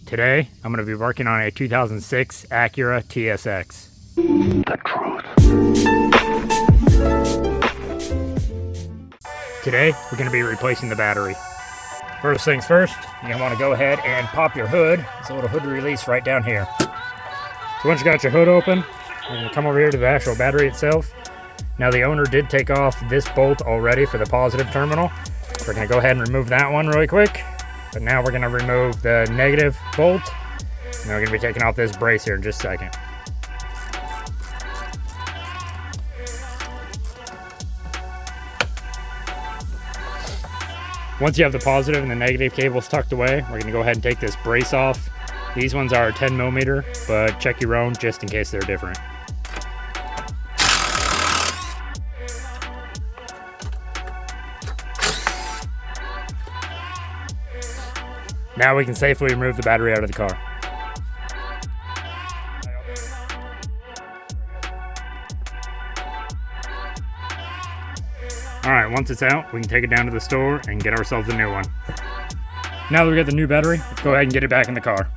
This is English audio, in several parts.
Today, I'm going to be working on a 2006 Acura TSX. The truth. Today, we're going to be replacing the battery. First things first, you're going to want to go ahead and pop your hood. There's a little hood release right down here. So once you got your hood open, you're going to come over here to the actual battery itself. Now the owner did take off this bolt already for the positive terminal. We're going to go ahead and remove that one really quick. But now we're going to remove the negative bolt. And we're going to be taking off this brace here in just a second. Once you have the positive and the negative cables tucked away, we're going to go ahead and take this brace off. These ones are 10 millimeter, but check your own just in case they're different. Now we can safely remove the battery out of the car. Alright, once it's out, we can take it down to the store and get ourselves a new one. Now that we got the new battery, let's go ahead and get it back in the car.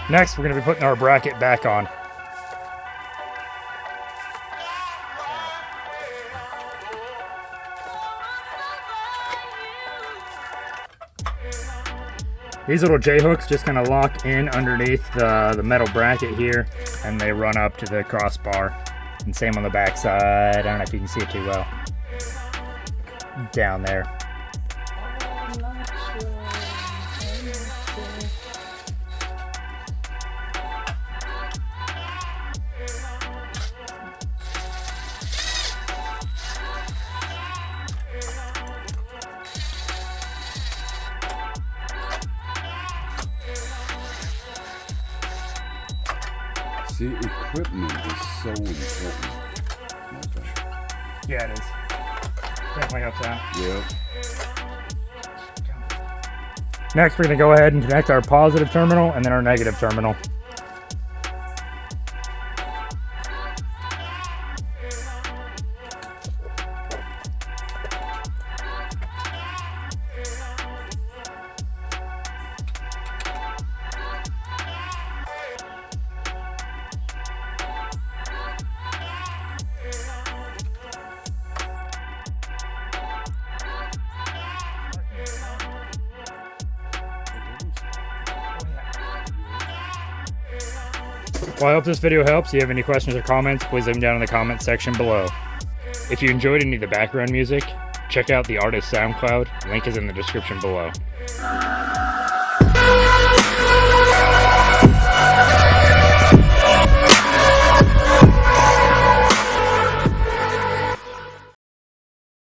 Next, we're going to be putting our bracket back on. These little J-hooks just kind of lock in underneath the metal bracket here, and they run up to the crossbar. And same on the back side. I don't know if you can see it too well. Down there. See, equipment is so important. Yeah, it is. Definitely helps out. Yeah. Next, we're going to go ahead and connect our positive terminal and then our negative terminal. Well, I hope this video helps. If you have any questions or comments, please leave them down in the comment section below. If you enjoyed any of the background music, check out the artist's SoundCloud. Link is in the description below.